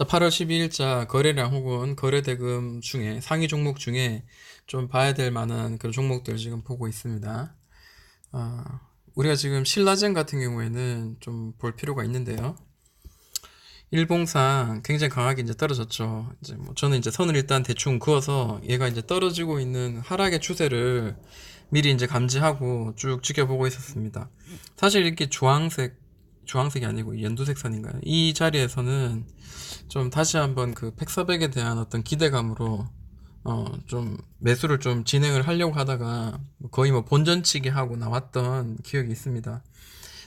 자, 8월 12일자 거래량 혹은 거래대금 중에 상위 종목 중에 좀 봐야 될 만한 그런 종목들 지금 보고 있습니다. 우리가 지금 신라젠 같은 경우에는 좀 볼 필요가 있는데요. 일봉상 굉장히 강하게 이제 떨어졌죠. 이제 뭐 저는 이제 선을 일단 대충 그어서 얘가 이제 떨어지고 있는 하락의 추세를 미리 이제 감지하고 쭉 지켜보고 있었습니다. 사실 이렇게 주황색이 아니고 연두색 선인가요? 이 자리에서는 좀 다시 한번 그 팩서백에 대한 어떤 기대감으로 좀 매수를 좀 진행을 하려고 하다가 거의 뭐 본전치기 하고 나왔던 기억이 있습니다.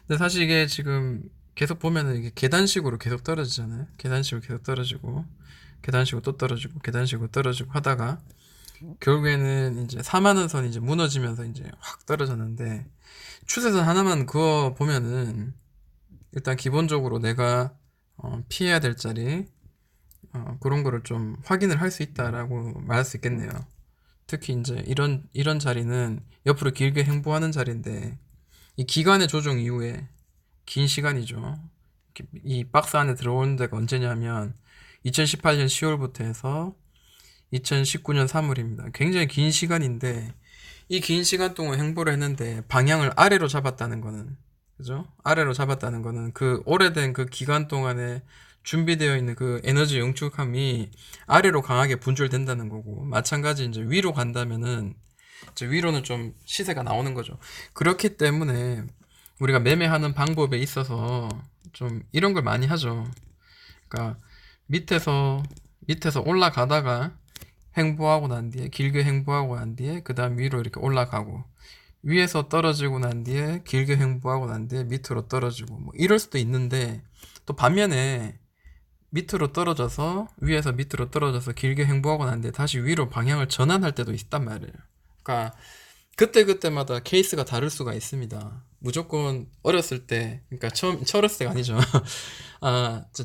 근데 사실 이게 지금 계속 보면은 이게 계단식으로 계속 떨어지잖아요. 계단식으로 계속 떨어지고 계단식으로 또 떨어지고 계단식으로 떨어지고 하다가 결국에는 이제 4만 원 선이 이제 무너지면서 이제 확 떨어졌는데, 추세선 하나만 그어 보면은 일단 기본적으로 내가 피해야 될 자리, 그런 거를 좀 확인을 할 수 있다라고 말할 수 있겠네요. 특히 이제 이런 자리는 옆으로 길게 행보하는 자리인데, 이 기간의 조정 이후에 긴 시간이죠. 이 박스 안에 들어오는 데가 언제냐면 2018년 10월부터 해서 2019년 3월입니다. 굉장히 긴 시간인데, 이 긴 시간 동안 행보를 했는데 방향을 아래로 잡았다는 거는, 그죠? 아래로 잡았다는 거는 그 오래된 그 기간 동안에 준비되어 있는 그 에너지 영축함이 아래로 강하게 분출된다는 거고, 마찬가지 이제 위로 간다면은 이제 위로는 좀 시세가 나오는 거죠. 그렇기 때문에 우리가 매매하는 방법에 있어서 좀 이런 걸 많이 하죠. 그러니까 밑에서 올라가다가 행보하고 난 뒤에, 길게 행보하고 난 뒤에 그 다음 위로 이렇게 올라가고, 위에서 떨어지고 난 뒤에 길게 행보하고 난 뒤에 밑으로 떨어지고, 뭐 이럴 수도 있는데, 또 반면에 밑으로 떨어져서 위에서 밑으로 떨어져서 길게 행보하고 난 뒤에 다시 위로 방향을 전환할 때도 있단 말이에요. 그러니까 그때그때마다 케이스가 다를 수가 있습니다. 무조건 어렸을 때, 그러니까 어렸을 때가 아니죠.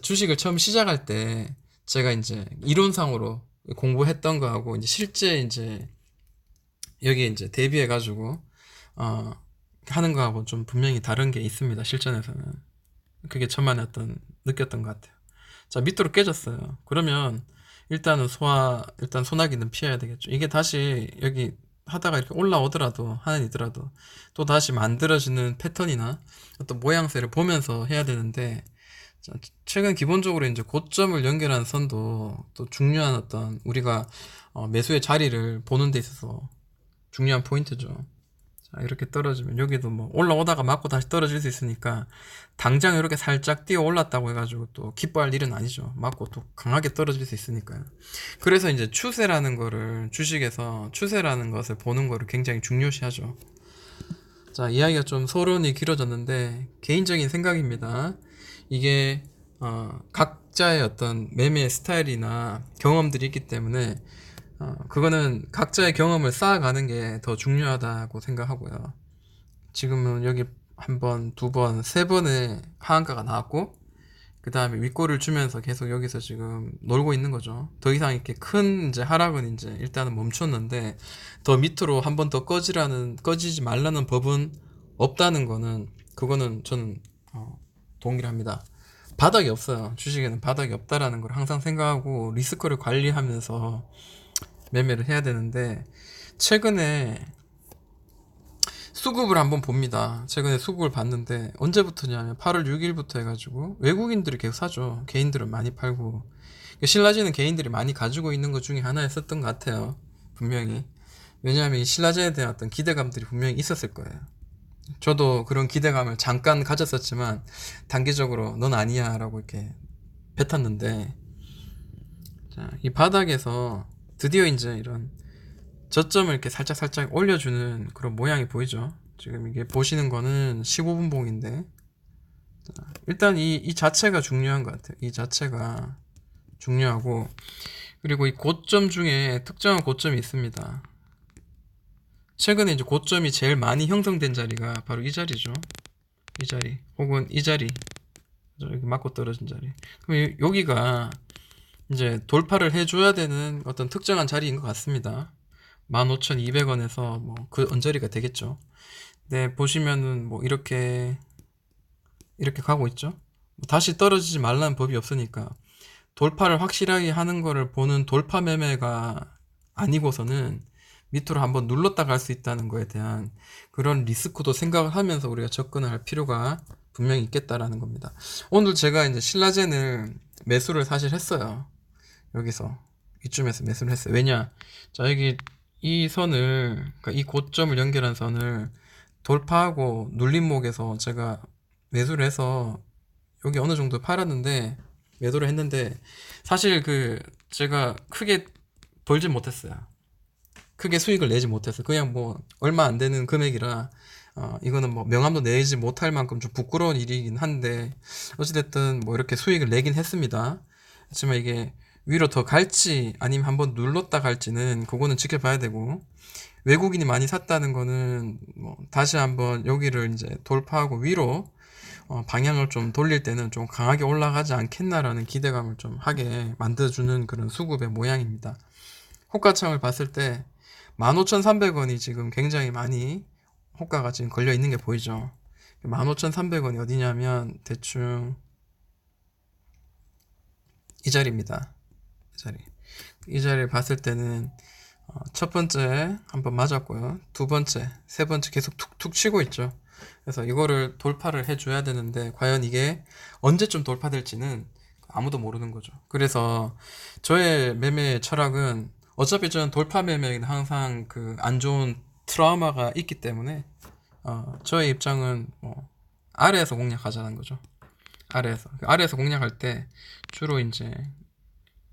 주식을 처음 시작할 때 제가 이제 이론상으로 공부했던 거하고 이제 실제 이제 여기에 이제 대비해가지고 어, 하는 거하고 좀 분명히 다른 게 있습니다. 실전에서는. 그게 저만의 어떤 느꼈던 것 같아요. 자, 밑으로 깨졌어요. 그러면 일단 소나기는 피해야 되겠죠. 이게 다시 여기 하다가 이렇게 올라오더라도, 하늘이더라도 또 다시 만들어지는 패턴이나 어떤 모양새를 보면서 해야 되는데, 자, 최근 기본적으로 이제 고점을 연결한 선도 또 중요한 어떤 우리가 매수의 자리를 보는 데 있어서 중요한 포인트죠. 자, 이렇게 떨어지면 여기도 뭐 올라오다가 맞고 다시 떨어질 수 있으니까, 당장 이렇게 살짝 뛰어 올랐다고 해가지고 또 기뻐할 일은 아니죠. 맞고 또 강하게 떨어질 수 있으니까요. 그래서 이제 추세라는 거를, 주식에서 추세라는 것을 보는 거를 굉장히 중요시하죠. 자, 이야기가 좀 서론이 길어졌는데 개인적인 생각입니다. 이게 각자의 어떤 매매 스타일이나 경험들이 있기 때문에 그거는 각자의 경험을 쌓아가는 게 더 중요하다고 생각하고요. 지금은 여기 한 번, 두 번, 세 번의 하한가가 나왔고, 그 다음에 윗골을 주면서 계속 여기서 지금 놀고 있는 거죠. 더 이상 이렇게 큰 이제 하락은 이제 일단은 멈췄는데, 더 밑으로 한 번 더 꺼지지 말라는 법은 없다는 거는, 그거는 저는 동의를 합니다. 바닥이 없어요. 주식에는 바닥이 없다라는 걸 항상 생각하고 리스크를 관리하면서 매매를 해야 되는데, 최근에 수급을 한번 봅니다. 최근에 수급을 봤는데 언제부터냐면 8월 6일부터 해가지고 외국인들이 계속 사죠. 개인들은 많이 팔고. 신라제는 개인들이 많이 가지고 있는 것 중에 하나였었던 것 같아요. 분명히. 왜냐하면 이 신라제에 대한 어떤 기대감들이 분명히 있었을 거예요. 저도 그런 기대감을 잠깐 가졌었지만 단기적으로 넌 아니야 라고 이렇게 뱉었는데, 자, 이 바닥에서 드디어 이제 이런 저점을 이렇게 살짝 올려주는 그런 모양이 보이죠. 지금 이게 보시는 거는 15분 봉인데, 일단 이 자체가 중요한 것 같아요. 이 자체가 중요하고, 그리고 이 고점 중에 특정한 고점이 있습니다. 최근에 이제 고점이 제일 많이 형성된 자리가 바로 이 자리죠. 이 자리 혹은 이 자리, 여기 맞고 떨어진 자리. 그럼 여기가 이제 돌파를 해줘야 되는 어떤 특정한 자리인 것 같습니다. 15,200원에서 뭐 그 언저리가 되겠죠. 네, 보시면은 뭐 이렇게 가고 있죠. 다시 떨어지지 말라는 법이 없으니까 돌파를 확실하게 하는 거를 보는 돌파 매매가 아니고서는 밑으로 한번 눌렀다 갈 수 있다는 거에 대한 그런 리스크도 생각을 하면서 우리가 접근을 할 필요가 분명히 있겠다라는 겁니다. 오늘 제가 이제 신라젠을 매수를 사실 했어요. 여기서 이쯤에서 매수를 했어요. 왜냐? 자, 여기 이 선을, 그러니까 이 고점을 연결한 선을 돌파하고 눌림목에서 제가 매수를 해서 여기 어느 정도 팔았는데, 매도를 했는데, 사실 제가 크게 벌지 못했어요. 크게 수익을 내지 못했어요. 그냥 뭐 얼마 안 되는 금액이라 이거는 뭐 명함도 내지 못할 만큼 좀 부끄러운 일이긴 한데, 어찌됐든 뭐 이렇게 수익을 내긴 했습니다. 하지만 이게 위로 더 갈지 아니면 한번 눌렀다 갈지는 그거는 지켜봐야 되고, 외국인이 많이 샀다는 거는 뭐 다시 한번 여기를 이제 돌파하고 위로 방향을 좀 돌릴 때는 좀 강하게 올라가지 않겠나라는 기대감을 좀 하게 만들어주는 그런 수급의 모양입니다. 호가창을 봤을 때 15,300원이 지금 굉장히 많이 호가가 지금 걸려 있는 게 보이죠. 15,300원이 어디냐면 대충 이 자리입니다. 이 자리를 봤을 때는 첫 번째 한번 맞았고요. 두 번째, 세 번째 계속 툭툭 치고 있죠. 그래서 이거를 돌파를 해줘야 되는데 과연 이게 언제쯤 돌파될지는 아무도 모르는 거죠. 그래서 저의 매매 철학은, 어차피 저는 돌파 매매에는 항상 안 좋은 트라우마가 있기 때문에 저의 입장은 뭐 아래에서 공략하자는 거죠. 아래에서 공략할 때 주로 이제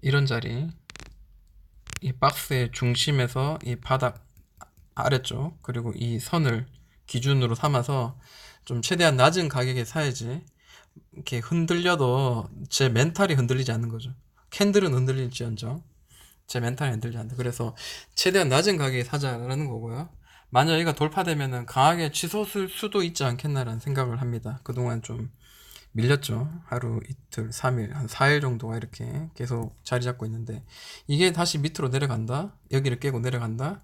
이런 자리, 이 박스의 중심에서 이 바닥 아래쪽, 그리고 이 선을 기준으로 삼아서 좀 최대한 낮은 가격에 사야지 이렇게 흔들려도 제 멘탈이 흔들리지 않는 거죠. 캔들은 흔들릴지언정 제 멘탈이 흔들리지 않는다. 그래서 최대한 낮은 가격에 사자라는 거고요. 만약 여기가 돌파되면은 강하게 치솟을 수도 있지 않겠나라는 생각을 합니다. 그동안 좀 밀렸죠. 하루, 이틀, 3일, 한 4일 정도가 이렇게 계속 자리 잡고 있는데, 이게 다시 밑으로 내려간다? 여기를 깨고 내려간다?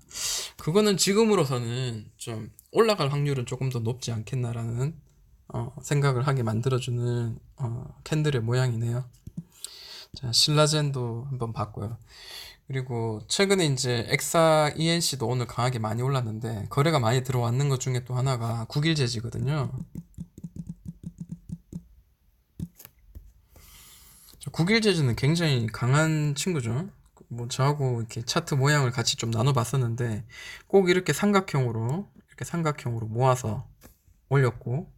그거는 지금으로서는 좀 올라갈 확률은 조금 더 높지 않겠나라는 생각을 하게 만들어주는 캔들의 모양이네요. 자, 신라젠도 한번 봤고요. 그리고 최근에 이제 엑사 ENC도 오늘 강하게 많이 올랐는데, 거래가 많이 들어왔는 것 중에 또 하나가 국일제지거든요. 9일제주는 굉장히 강한 친구죠. 뭐 저하고 이렇게 차트 모양을 같이 좀 나눠봤었는데, 꼭 이렇게 삼각형으로 모아서 올렸고,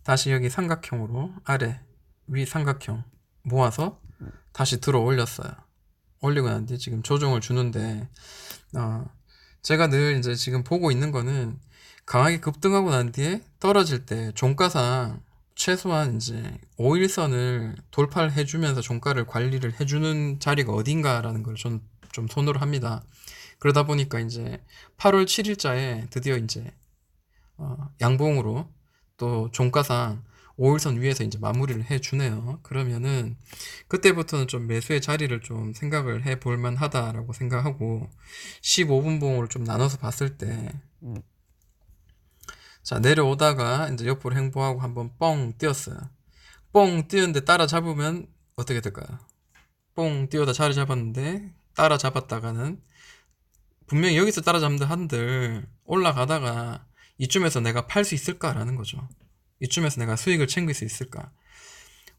다시 여기 삼각형으로 아래 위 삼각형 모아서 다시 들어 올렸어요. 올리고 난 뒤에 지금 조정을 주는데, 제가 늘 이제 지금 보고 있는 거는, 강하게 급등하고 난 뒤에 떨어질 때 종가상 최소한 이제 5일선을 돌파를 해주면서 종가를 관리를 해주는 자리가 어딘가라는 걸 저는 좀 손으로 합니다. 그러다 보니까 이제 8월 7일자에 드디어 이제 양봉으로 또 종가상 5일선 위에서 이제 마무리를 해주네요. 그러면은 그때부터는 좀 매수의 자리를 좀 생각을 해볼 만하다라고 생각하고, 15분 봉으로 좀 나눠서 봤을 때, 자, 내려오다가 이제 옆으로 행보하고 한번 뻥 뛰었어요. 뻥 뛰었는데 따라잡으면 어떻게 될까요? 뻥 뛰어다 자리 잡았는데 따라잡았다가는, 분명히 여기서 따라잡는다 한들 올라가다가 이쯤에서 내가 팔 수 있을까라는 거죠. 이쯤에서 내가 수익을 챙길 수 있을까?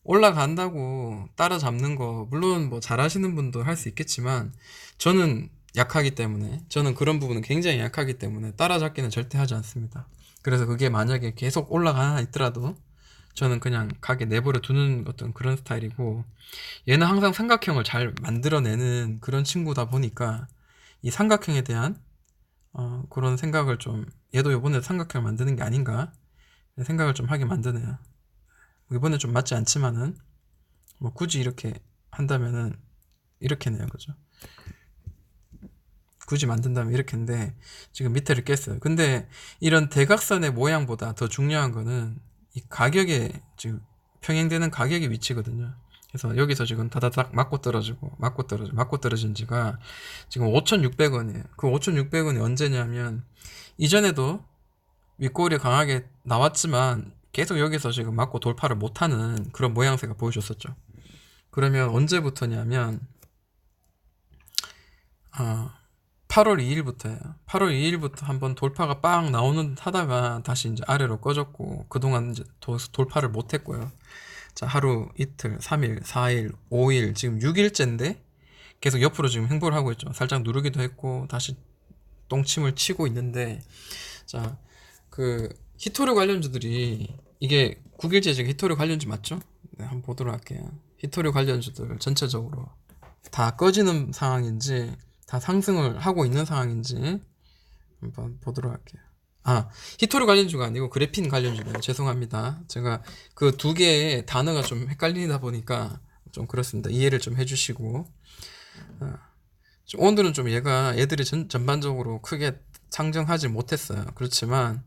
올라간다고 따라잡는 거, 물론 뭐 잘하시는 분도 할 수 있겠지만, 저는 약하기 때문에, 저는 그런 부분은 굉장히 약하기 때문에 따라잡기는 절대 하지 않습니다. 그래서 그게 만약에 계속 올라가 있더라도 저는 그냥 가게 내버려 두는 어떤 그런 스타일이고, 얘는 항상 삼각형을 잘 만들어내는 그런 친구다 보니까 이 삼각형에 대한 그런 생각을 좀, 얘도 이번에 삼각형을 만드는 게 아닌가 생각을 좀 하게 만드네요. 이번에 좀 맞지 않지만은 뭐 굳이 이렇게 한다면은 이렇게네요, 그죠? 굳이 만든다면 이렇게인데 지금 밑에를 깼어요. 근데 이런 대각선의 모양보다 더 중요한 거는 이 가격에, 지금 평행되는 가격의 위치거든요. 그래서 여기서 지금 다다닥 맞고 떨어지고 맞고 떨어진 지가 지금 5,600원이에요. 그 5,600원이 언제냐면, 이전에도 윗골이 강하게 나왔지만 계속 여기서 지금 맞고 돌파를 못하는 그런 모양새가 보여줬었죠. 그러면 언제부터냐면 8월 2일부터예요. 8월 2일부터 한번 돌파가 빵 나오는 하다가 다시 이제 아래로 꺼졌고 그동안 이제 돌파를 못 했고요. 자, 하루, 이틀, 3일, 4일, 5일, 지금 6일째인데 계속 옆으로 지금 횡보를 하고 있죠. 살짝 누르기도 했고 다시 똥침을 치고 있는데, 자, 그 히토류 관련주들이 이게 9일째 지금 히토류 관련주 맞죠? 네, 한번 보도록 할게요. 히토류 관련주들 전체적으로 다 꺼지는 상황인지 다 상승을 하고 있는 상황인지 한번 보도록 할게요. 히토류 관련주가 아니고 그래핀 관련주네요. 죄송합니다. 제가 그 두 개의 단어가 좀 헷갈리다 보니까 좀 그렇습니다. 이해를 좀 해주시고, 오늘은 좀 얘들이 전반적으로 크게 상승하지 못했어요. 그렇지만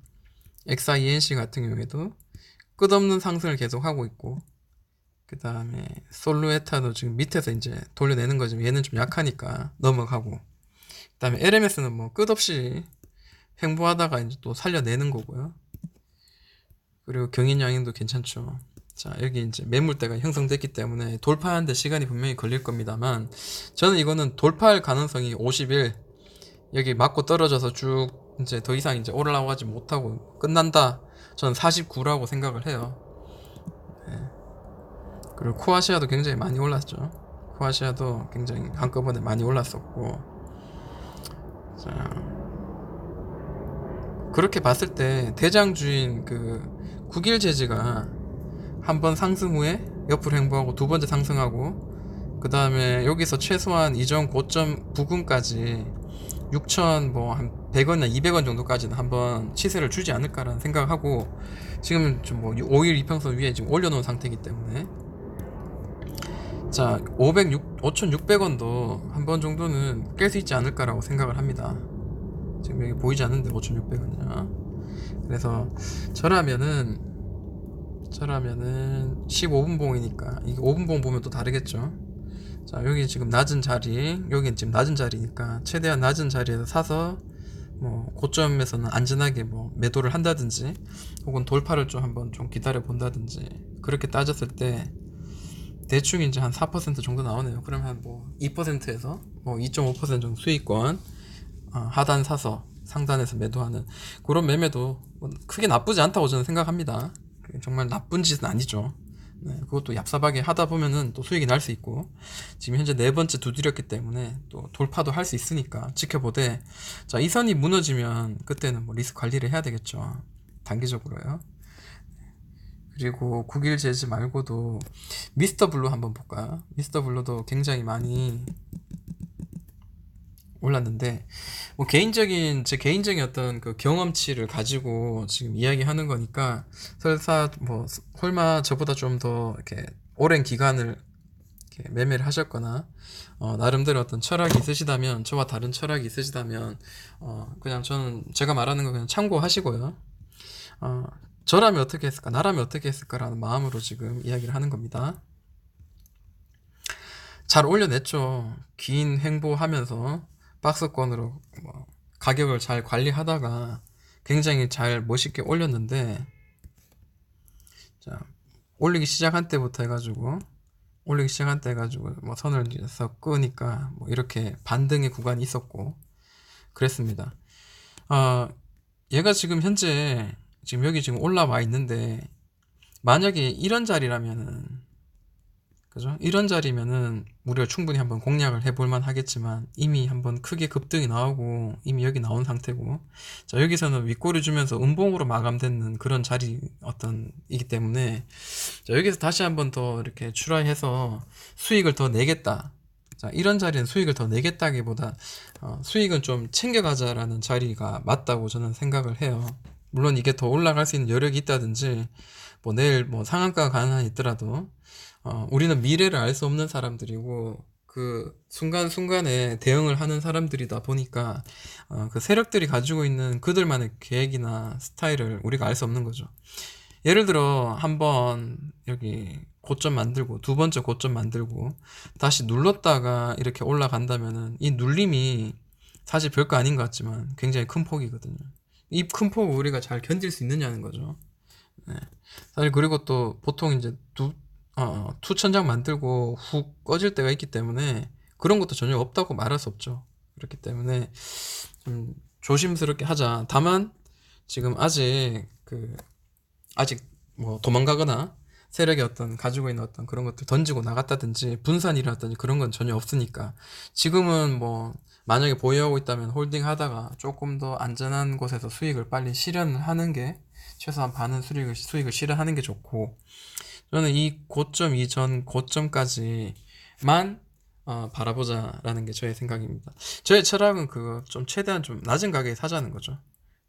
XINC 같은 경우에도 끝없는 상승을 계속 하고 있고, 그 다음에 솔루에타도 지금 밑에서 이제 돌려내는 거지만 얘는 좀 약하니까 넘어가고, 그 다음에 LMS는 뭐 끝없이 횡보하다가 이제 또 살려내는 거고요. 그리고 경인양행도 괜찮죠. 자, 여기 이제 매물대가 형성됐기 때문에 돌파하는데 시간이 분명히 걸릴 겁니다만, 저는 이거는 돌파할 가능성이 51, 여기 맞고 떨어져서 쭉 이제 더 이상 이제 올라가지 못하고 끝난다. 저는 49라고 생각을 해요. 네. 그리고 코아시아도 굉장히 많이 올랐죠. 코아시아도 굉장히 한꺼번에 많이 올랐었고, 자, 그렇게 봤을 때 대장주인 그 국일제지가 한번 상승 후에 옆으로 횡보하고 두 번째 상승하고, 그 다음에 여기서 최소한 이전 고점 부근까지 6천 뭐 한 100원이나 200원 정도까지는 한번 시세를 주지 않을까라는 생각을 하고, 지금 좀 뭐 5일 이평선 위에 지금 올려놓은 상태이기 때문에, 자, 5,600원도 한 번 정도는 깰 수 있지 않을까라고 생각을 합니다. 지금 여기 보이지 않는데 5,600원이야. 그래서 저라면은 15분 봉이니까 이게 5분 봉 보면 또 다르겠죠. 자, 여기 지금 낮은 자리, 여기 지금 낮은 자리니까 최대한 낮은 자리에서 사서 뭐 고점에서는 안전하게 뭐 매도를 한다든지, 혹은 돌파를 좀 한번 좀 기다려 본다든지, 그렇게 따졌을 때 대충 이제 한 4% 정도 나오네요. 그러면 뭐 2%에서 뭐 2.5% 정도 수익권, 하단 사서 상단에서 매도하는 그런 매매도 뭐 크게 나쁘지 않다고 저는 생각합니다. 정말 나쁜 짓은 아니죠. 네, 그것도 얍삽하게 하다 보면은 또 수익이 날 수 있고, 지금 현재 네 번째 두드렸기 때문에 또 돌파도 할 수 있으니까 지켜보되, 자, 이 선이 무너지면 그때는 뭐 리스크 관리를 해야 되겠죠. 단기적으로요. 그리고 9일 제지 말고도 미스터 블루 한번 볼까요? 미스터 블루도 굉장히 많이 올랐는데, 뭐 제 개인적인 어떤 그 경험치를 가지고 지금 이야기하는 거니까, 설사 뭐 설마 저보다 좀 더 이렇게 오랜 기간을 이렇게 매매를 하셨거나 나름대로 어떤 철학이 있으시다면, 저와 다른 철학이 있으시다면, 그냥 저는 제가 말하는 거 그냥 참고하시고요. 어, 저라면 어떻게 했을까, 나라면 어떻게 했을까라는 마음으로 지금 이야기를 하는 겁니다. 잘 올려냈죠. 긴 횡보하면서 박스권으로 뭐 가격을 잘 관리하다가 굉장히 잘 멋있게 올렸는데, 자, 올리기 시작한 때 해가지고 뭐 선을 이어서 끄니까 뭐 이렇게 반등의 구간이 있었고 그랬습니다. 얘가 지금 현재 지금 여기 지금 올라와 있는데, 만약에 이런 자리라면은, 그죠? 이런 자리면은 우리가 충분히 한번 공략을 해볼 만 하겠지만, 이미 한번 크게 급등이 나오고 이미 여기 나온 상태고, 자, 여기서는 윗꼬리 주면서 음봉으로 마감되는 그런 자리 이기 때문에, 자, 여기서 다시 한번 더 이렇게 출하해서 수익을 더 내겠다. 자, 이런 자리는 수익을 더 내겠다기보다 수익은 좀 챙겨가자라는 자리가 맞다고 저는 생각을 해요. 물론 이게 더 올라갈 수 있는 여력이 있다든지, 뭐 내일 뭐 상한가가 가는 한이 있더라도, 우리는 미래를 알 수 없는 사람들이고 그 순간순간에 대응을 하는 사람들이다 보니까, 그 세력들이 가지고 있는 그들만의 계획이나 스타일을 우리가 알 수 없는 거죠. 예를 들어 한번 여기 고점 만들고 두 번째 고점 만들고 다시 눌렀다가 이렇게 올라간다면은, 이 눌림이 사실 별거 아닌 것 같지만 굉장히 큰 폭이거든요. 이 큰 폭을 우리가 잘 견딜 수 있느냐는 거죠. 네. 사실 그리고 또 보통 이제 투천장 만들고 훅 꺼질 때가 있기 때문에 그런 것도 전혀 없다고 말할 수 없죠. 그렇기 때문에 좀 조심스럽게 하자. 다만 지금 아직 뭐 도망가거나 세력의 어떤 가지고 있는 어떤 그런 것들 던지고 나갔다든지 분산이 일어났다든지 그런 건 전혀 없으니까 지금은 뭐 만약에 보유하고 있다면 홀딩 하다가 조금 더 안전한 곳에서 수익을 빨리 실현하는 게 최소한 반은 수익을 실현하는 게 좋고, 저는 이 고점 이전 고점까지만 바라보자라는 게 저의 생각입니다. 저의 철학은 그거 좀 최대한 좀 낮은 가격에 사자는 거죠.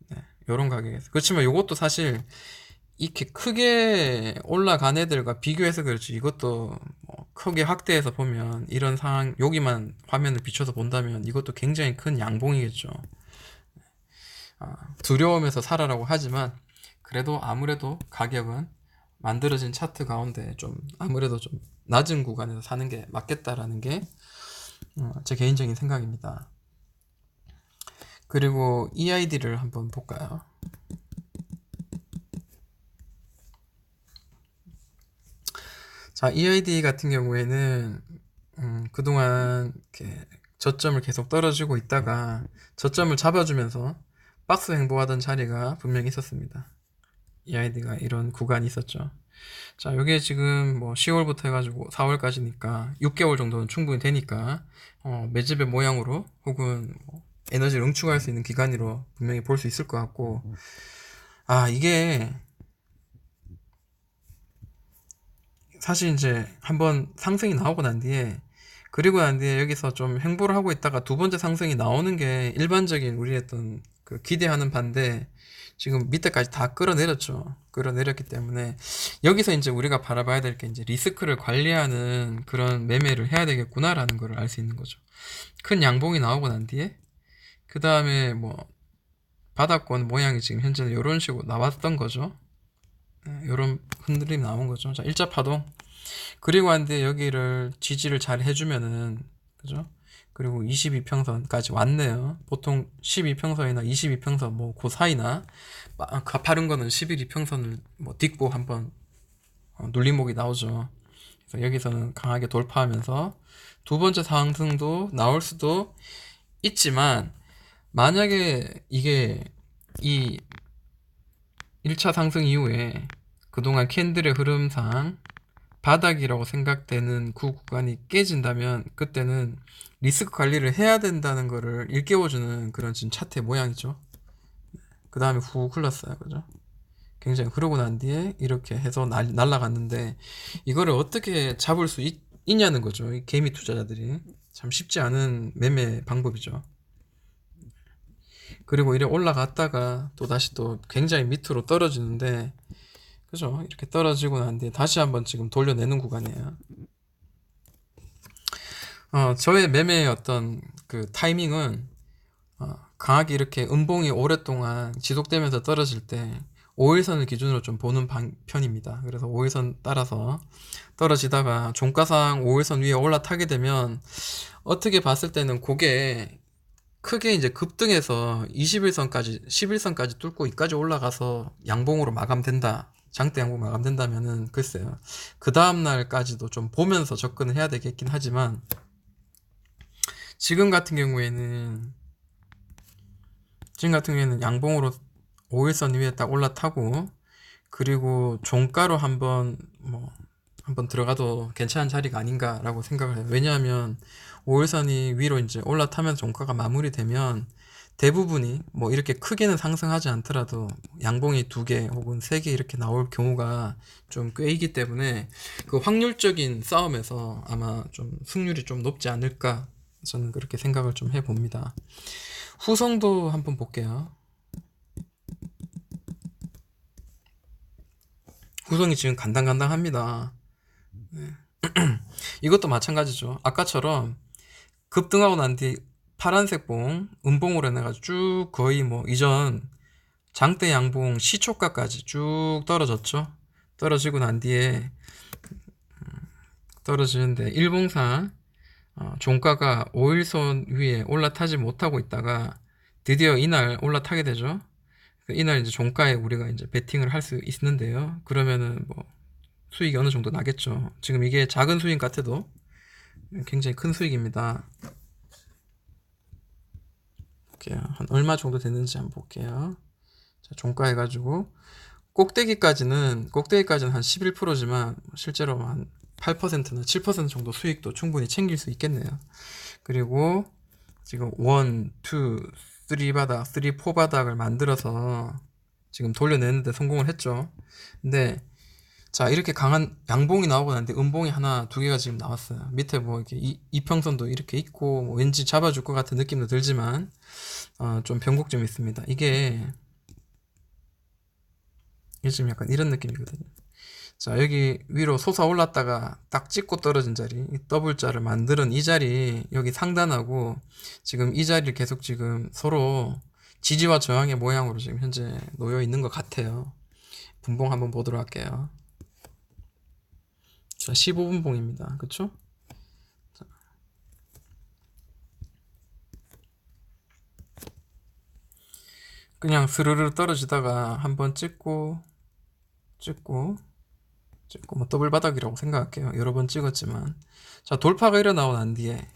네, 요런 가격에서. 그렇지만 요것도 사실 이렇게 크게 올라간 애들과 비교해서 그렇지, 이것도 뭐 크게 확대해서 보면 이런 상황, 여기만 화면을 비춰서 본다면 이것도 굉장히 큰 양봉이겠죠. 두려움에서 살아라고 하지만 그래도 아무래도 가격은 만들어진 차트 가운데 좀 아무래도 좀 낮은 구간에서 사는 게 맞겠다라는 게 제 개인적인 생각입니다. 그리고 EID를 한번 볼까요? 자, EID 같은 경우에는 그동안 이렇게 저점을 계속 떨어지고 있다가 저점을 잡아주면서 박스 횡보하던 자리가 분명히 있었습니다. EID가 이런 구간이 있었죠. 자, 요게 지금 뭐 10월부터 해가지고 4월까지니까 6개월 정도는 충분히 되니까 매집의 모양으로 혹은 뭐 에너지를 응축할 수 있는 기간으로 분명히 볼 수 있을 것 같고, 이게 사실 이제 한번 상승이 나오고 난 뒤에, 그리고 난 뒤에 여기서 좀 횡보를 하고 있다가 두 번째 상승이 나오는 게 일반적인 우리 어떤 그 기대하는 반대, 지금 밑에까지 다 끌어내렸죠. 끌어내렸기 때문에 여기서 이제 우리가 바라봐야 될 게 이제 리스크를 관리하는 그런 매매를 해야 되겠구나라는 걸 알 수 있는 거죠. 큰 양봉이 나오고 난 뒤에 그 다음에 뭐 바닥권 모양이 지금 현재는 이런 식으로 나왔던 거죠. 이런 흔들림이 나온 거죠. 자, 일자 파동. 그리고 한 뒤에 여기를 지지를 잘 해주면은, 그죠? 그리고 22평선까지 왔네요. 보통 12평선이나 22평선 뭐 그 사이나 가파른 거는 11이평선을 뭐 딛고 한번 눌림목이 나오죠. 그래서 여기서는 강하게 돌파하면서 두 번째 상승도 나올 수도 있지만, 만약에 이게 이 1차 상승 이후에 그동안 캔들의 흐름상 바닥이라고 생각되는 그 구간이 깨진다면 그때는 리스크 관리를 해야 된다는 거를 일깨워주는 그런 지금 차트의 모양이죠. 그 다음에 훅 흘렀어요. 그죠? 굉장히 흐르고 난 뒤에 이렇게 해서 날아갔는데, 이거를 어떻게 잡을 수 있냐는 거죠. 이 개미 투자자들이. 참 쉽지 않은 매매 방법이죠. 그리고 이래 올라갔다가 또 다시 또 굉장히 밑으로 떨어지는데, 그죠? 이렇게 떨어지고 난 뒤에 다시 한번 지금 돌려내는 구간이에요. 저의 매매의 어떤 그 타이밍은 강하게 이렇게 음봉이 오랫동안 지속되면서 떨어질 때 5일선을 기준으로 좀 보는 편입니다. 그래서 5일선 따라서 떨어지다가 종가상 5일선 위에 올라타게 되면 어떻게 봤을 때는 그게 크게 이제 급등해서 21선까지 11선까지 뚫고 이까지 올라가서 양봉으로 마감된다, 장대 양봉 마감된다면은 글쎄요, 그 다음날까지도 좀 보면서 접근을 해야 되겠긴 하지만, 지금 같은 경우에는 양봉으로 5일선 위에 딱 올라타고, 그리고 종가로 한번 들어가도 괜찮은 자리가 아닌가라고 생각을 해요. 왜냐하면 5일선이 위로 이제 올라타면서 종가가 마무리되면 대부분이 뭐 이렇게 크게는 상승하지 않더라도 양봉이 2개 혹은 3개 이렇게 나올 경우가 좀 꽤 있기 때문에 그 확률적인 싸움에서 아마 좀 승률이 좀 높지 않을까, 저는 그렇게 생각을 좀 해봅니다. 후성도 한번 볼게요. 후성이 지금 간당간당합니다. 네. 이것도 마찬가지죠. 아까처럼 급등하고 난 뒤 파란색 봉, 음봉으로 해가지고 쭉 거의 뭐 이전 장대 양봉 시초가까지 쭉 떨어졌죠. 떨어지고 난 뒤에 떨어지는데 일봉상 종가가 5일선 위에 올라타지 못하고 있다가 드디어 이날 올라타게 되죠. 이날 이제 종가에 우리가 이제 베팅을 할 수 있는데요. 그러면은 뭐 수익이 어느 정도 나겠죠. 지금 이게 작은 수익 같아도 굉장히 큰 수익입니다. 볼게요. 한 얼마 정도 됐는지 한번 볼게요. 자, 종가 해가지고 꼭대기까지는 한 11%지만 실제로 한 8%나 7% 정도 수익도 충분히 챙길 수 있겠네요. 그리고 지금 1, 2, 3 바닥, 3, 4 바닥을 만들어서 지금 돌려내는데 성공을 했죠. 근데 자, 이렇게 강한 양봉이 나오고 나는데 음봉이 하나, 두 개가 지금 나왔어요. 밑에 뭐 이렇게 이평선도 이렇게 있고 뭐 왠지 잡아줄 것 같은 느낌도 들지만 좀 변곡점이 있습니다. 이게 지금 약간 이런 느낌이거든요. 자, 여기 위로 솟아 올랐다가 딱 찍고 떨어진 자리, 이 더블자를 만드는 이 자리, 여기 상단하고 지금 이 자리를 계속 지금 서로 지지와 저항의 모양으로 지금 현재 놓여 있는 것 같아요. 분봉 한번 보도록 할게요. 자, 15분봉입니다. 그쵸? 자. 그냥 스르르 떨어지다가 한번 찍고 뭐 더블 바닥이라고 생각할게요. 여러 번 찍었지만. 자, 돌파가 일어나고 난 뒤에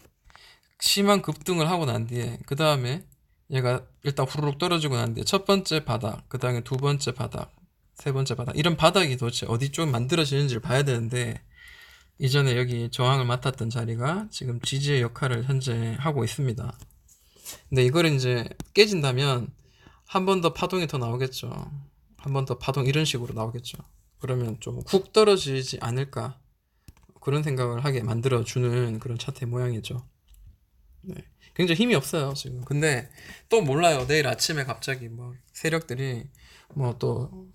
심한 급등을 하고 난 뒤에 그 다음에 얘가 일단 후루룩 떨어지고 난 뒤에 첫 번째 바닥, 그 다음에 두 번째 바닥, 세 번째 바닥, 이런 바닥이 도대체 어디 쪽 만들어지는지를 봐야 되는데 이전에 여기 저항을 맡았던 자리가 지금 지지의 역할을 현재 하고 있습니다. 근데 이걸 이제 깨진다면 한 번 더 파동이 더 나오겠죠. 한 번 더 파동 이런 식으로 나오겠죠. 그러면 좀 훅 떨어지지 않을까, 그런 생각을 하게 만들어주는 그런 차트의 모양이죠. 네. 굉장히 힘이 없어요 지금. 근데 또 몰라요, 내일 아침에 갑자기 뭐 세력들이 뭐 또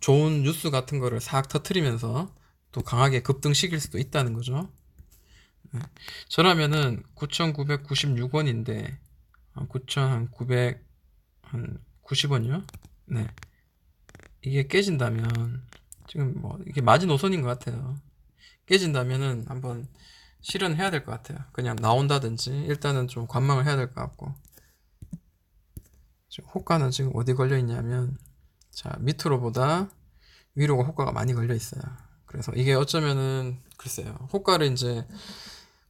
좋은 뉴스 같은 거를 싹 터트리면서 또 강하게 급등시킬 수도 있다는 거죠. 네. 저라면은 9,996원인데 9,990원이요? 네. 이게 깨진다면 지금 뭐 이게 마지노선인 것 같아요. 깨진다면은 한번 실현해야 될 것 같아요. 그냥 나온다든지 일단은 좀 관망을 해야 될 것 같고. 지금 호가는 지금 어디 걸려 있냐면, 자, 밑으로보다 위로가 호가가 많이 걸려 있어요. 그래서 이게 어쩌면은 글쎄요, 호가를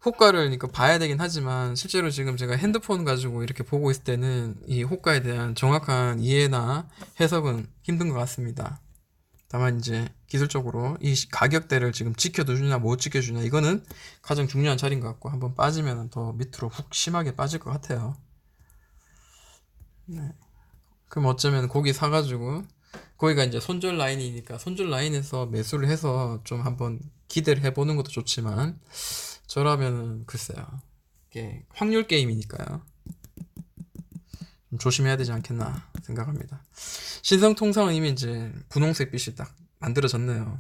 그러니까 봐야 되긴 하지만 실제로 지금 제가 핸드폰 가지고 이렇게 보고 있을 때는 이 호가에 대한 정확한 이해나 해석은 힘든 것 같습니다. 다만 이제 기술적으로 이 가격대를 지금 지켜주냐 못 지켜주냐, 이거는 가장 중요한 자리인 것 같고, 한번 빠지면 더 밑으로 훅 심하게 빠질 것 같아요. 네. 그럼 어쩌면 고기 사가지고, 거기가 이제 손절 라인이니까 손절 라인에서 매수를 해서 좀 한번 기대를 해보는 것도 좋지만, 저라면은 글쎄요, 이게 확률 게임이니까요, 좀 조심해야 되지 않겠나 생각합니다. 신성통상은 이미 이제 분홍색 빛이 딱 만들어졌네요.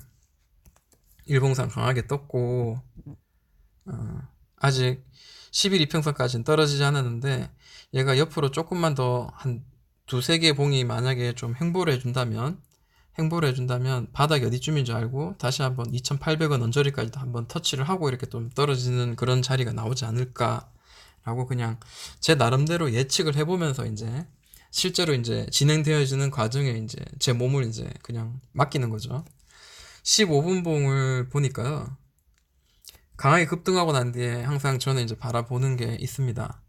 일봉상 강하게 떴고 아직 10일 이평선까지는 떨어지지 않았는데, 얘가 옆으로 조금만 더 한 두세 개 봉이 만약에 좀 횡보를 해준다면 바닥이 어디쯤인 줄 알고 다시 한번 2,800원 언저리까지도 한번 터치를 하고 이렇게 좀 떨어지는 그런 자리가 나오지 않을까 라고 그냥 제 나름대로 예측을 해보면서 이제 실제로 이제 진행되어지는 과정에 이제 제 몸을 이제 그냥 맡기는 거죠. 15분봉을 보니까요, 강하게 급등하고 난 뒤에 항상 저는 이제 바라보는 게 있습니다.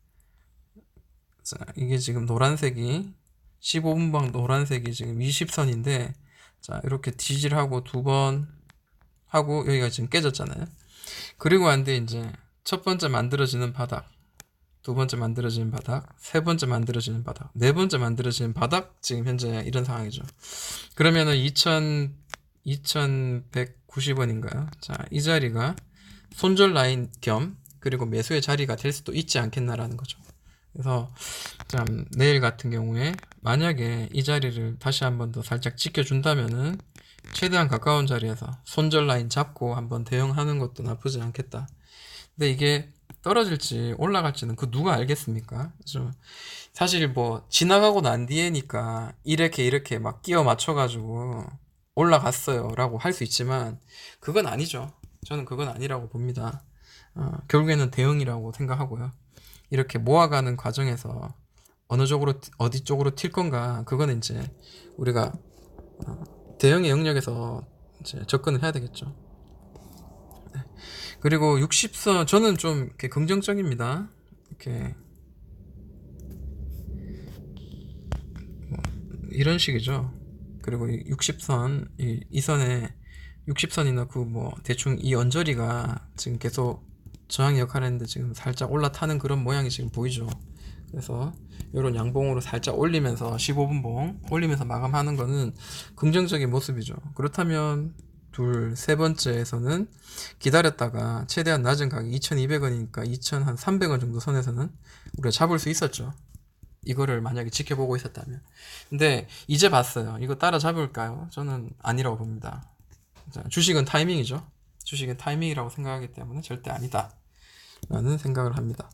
자, 이게 지금 노란색이 15분봉 노란색이 지금 20선인데, 자, 이렇게 디질하고 두 번 하고 여기가 지금 깨졌잖아요. 그리고 안 돼 이제 첫 번째 만들어지는 바닥, 두 번째 만들어지는 바닥, 세 번째 만들어지는 바닥, 네 번째 만들어지는 바닥, 지금 현재 이런 상황이죠. 그러면은 2190원인가요? 자, 이 자리가 손절 라인 겸 그리고 매수의 자리가 될 수도 있지 않겠나라는 거죠. 그래서 참 내일 같은 경우에 만약에 이 자리를 다시 한번 더 살짝 지켜준다면은 최대한 가까운 자리에서 손절 라인 잡고 한번 대응하는 것도 나쁘지 않겠다. 근데 이게 떨어질지 올라갈지는 그 누가 알겠습니까? 사실 뭐 지나가고 난 뒤에니까 이렇게 막 끼워 맞춰가지고 올라갔어요 라고 할 수 있지만 그건 아니죠. 저는 그건 아니라고 봅니다. 결국에는 대응이라고 생각하고요. 이렇게 모아가는 과정에서 어느 쪽으로 어디 쪽으로 튈 건가, 그거는 이제 우리가 대응의 영역에서 이제 접근을 해야 되겠죠. 그리고 60선 저는 좀 이렇게 긍정적입니다. 이렇게 이런 식이죠. 그리고 60선 이 선에 60선이나 그 뭐 대충 이 언저리가 지금 계속 저항 역할을 했는데 지금 살짝 올라타는 그런 모양이 지금 보이죠. 그래서 이런 양봉으로 살짝 올리면서 15분봉 올리면서 마감하는 거는 긍정적인 모습이죠. 그렇다면 세 번째에서는 기다렸다가 최대한 낮은 가격 2200원이니까 2300원 정도 선에서는 우리가 잡을 수 있었죠. 이거를 만약에 지켜보고 있었다면. 근데 이제 봤어요. 이거 따라잡을까요? 저는 아니라고 봅니다. 자, 주식은 타이밍이죠. 주식은 타이밍이라고 생각하기 때문에 절대 아니다 라는 생각을 합니다.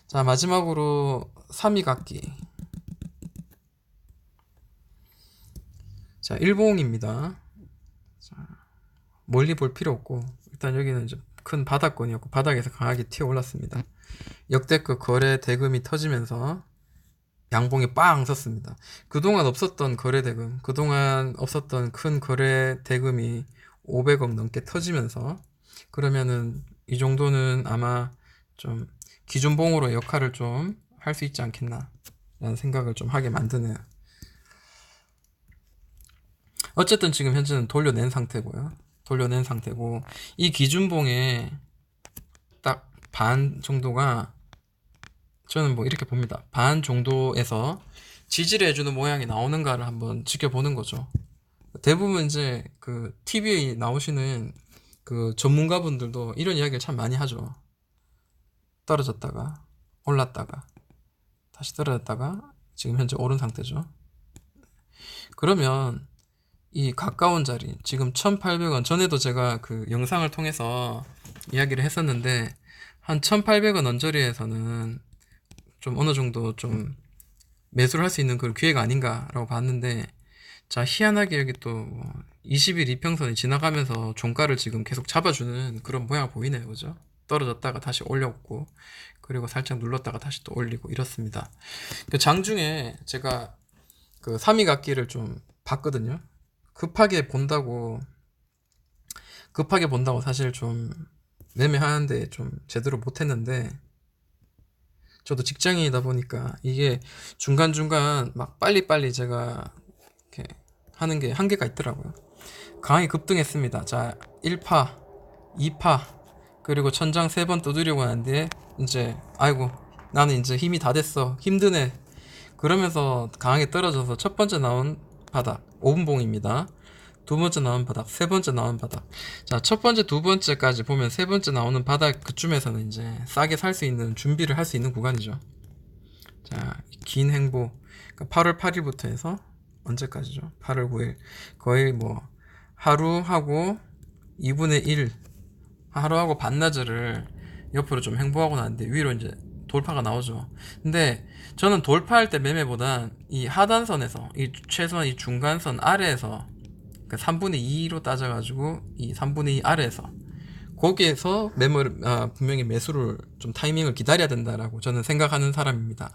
자, 마지막으로 3위각기. 자, 일봉입니다. 자, 멀리 볼 필요 없고 일단 여기는 이제 큰 바닥권이었고 바닥에서 강하게 튀어 올랐습니다. 역대급 거래 대금이 터지면서 양봉이 빵 섰습니다. 그동안 없었던 거래 대금, 그동안 없었던 큰 거래 대금이 500억 넘게 터지면서 그러면은 이 정도는 아마 좀 기준봉으로 역할을 좀 할 수 있지 않겠나 라는 생각을 좀 하게 만드네요. 어쨌든 지금 현재는 돌려낸 상태고요. 돌려낸 상태고 이 기준봉에 딱 반 정도가 저는 뭐 이렇게 봅니다. 반 정도에서 지지를 해주는 모양이 나오는가를 한번 지켜보는 거죠. 대부분 이제 그 TV에 나오시는 그 전문가분들도 이런 이야기를 참 많이 하죠. 떨어졌다가 올랐다가 다시 떨어졌다가 지금 현재 오른 상태죠. 그러면 이 가까운 자리 지금 1800원 전에도 제가 그 영상을 통해서 이야기를 했었는데 한 1800원 언저리에서는 좀 어느 정도 좀 매수를 할 수 있는 그런 기회가 아닌가라고 봤는데 자 희한하게 여기 또 20일 이평선이 지나가면서 종가를 지금 계속 잡아주는 그런 모양을 보이네요. 그죠? 떨어졌다가 다시 올렸고 그리고 살짝 눌렀다가 다시 또 올리고 이렇습니다. 그 장중에 제가 그 3위각기를 좀 봤거든요. 급하게 본다고 사실 좀 매매하는데 좀 제대로 못했는데 저도 직장인이다 보니까 이게 중간중간 막 빨리빨리 제가 이렇게 하는 게 한계가 있더라고요. 강하게 급등했습니다. 자, 1파, 2파, 그리고 천장 3번 두드리고 난 뒤에 이제 아이고 나는 이제 힘이 다 됐어. 힘드네. 그러면서 강하게 떨어져서 첫 번째 나온 바닥 5분봉입니다. 두 번째 나온 바닥, 세 번째 나온 바닥. 자, 첫 번째, 두 번째까지 보면 세 번째 나오는 바닥 그쯤에서는 이제 싸게 살 수 있는 준비를 할 수 있는 구간이죠. 자, 긴 행보. 그러니까 8월 8일부터 해서 언제까지죠? 8월 9일. 거의 뭐 하루하고 2분의 1, 하루하고 반나절을 옆으로 좀 행보하고 나는데 위로 이제 돌파가 나오죠. 근데 저는 돌파할 때 매매보단 이 하단선에서 이 최소한 이 중간선 아래에서 그 3분의 2로 따져가지고 이 3분의 2 아래에서 거기에서 분명히 매수를 좀 타이밍을 기다려야 된다라고 저는 생각하는 사람입니다.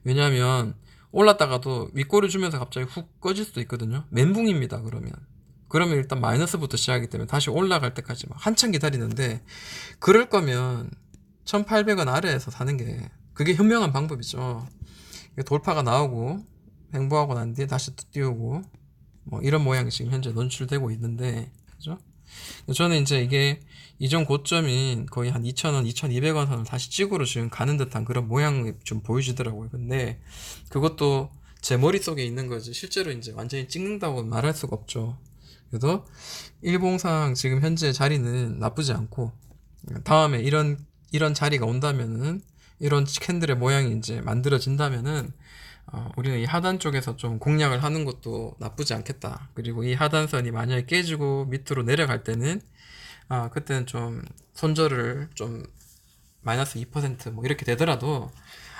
왜냐하면 올랐다가도 윗꼬리 주면서 갑자기 훅 꺼질 수도 있거든요. 멘붕입니다. 그러면 일단 마이너스부터 시작하기 때문에 다시 올라갈 때까지 막 한참 기다리는데 그럴 거면 1800원 아래에서 사는 게 그게 현명한 방법이죠. 돌파가 나오고 행보하고 난 뒤에 다시 또 띄우고 뭐 이런 모양이 지금 현재 논출되고 있는데 그죠? 저는 이제 이게 이전 고점인 거의 한 2,000원, 2,200원 선을 다시 찍으러 지금 가는 듯한 그런 모양이 좀 보여지더라고요. 근데 그것도 제 머릿속에 있는 거지 실제로 이제 완전히 찍는다고 말할 수가 없죠. 그래도 일봉상 지금 현재 자리는 나쁘지 않고 다음에 이런 자리가 온다면은 이런 캔들의 모양이 이제 만들어진다면은 우리는 이 하단 쪽에서 좀 공략을 하는 것도 나쁘지 않겠다. 그리고 이 하단선이 만약에 깨지고 밑으로 내려갈 때는 그때는 좀 손절을 좀 마이너스 2%뭐 이렇게 되더라도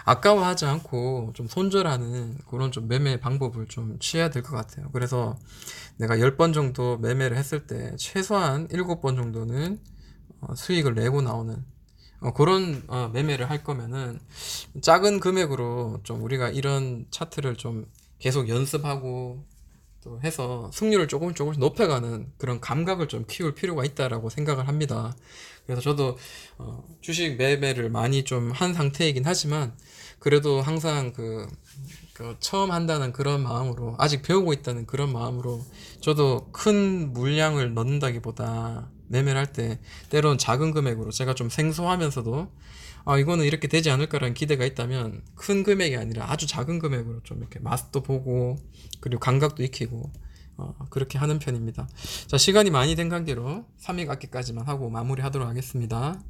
아까워하지 않고 좀 손절하는 그런 좀 매매 방법을 좀 취해야 될 것 같아요. 그래서 내가 10번 정도 매매를 했을 때 최소한 7번 정도는 수익을 내고 나오는 그런 매매를 할 거면은 작은 금액으로 좀 우리가 이런 차트를 좀 계속 연습하고 또 해서 승률을 조금씩 높여가는 그런 감각을 좀 키울 필요가 있다라고 생각을 합니다. 그래서 저도 주식 매매를 많이 좀 한 상태이긴 하지만 그래도 항상 그 처음 한다는 그런 마음으로 아직 배우고 있다는 그런 마음으로 저도 큰 물량을 넣는다기보다 매매를 할 때 때로는 작은 금액으로 제가 좀 생소하면서도 이거는 이렇게 되지 않을까라는 기대가 있다면 큰 금액이 아니라 아주 작은 금액으로 좀 이렇게 맛도 보고 그리고 감각도 익히고 그렇게 하는 편입니다. 자, 시간이 많이 된 관계로 3일 갖기까지만 하고 마무리하도록 하겠습니다.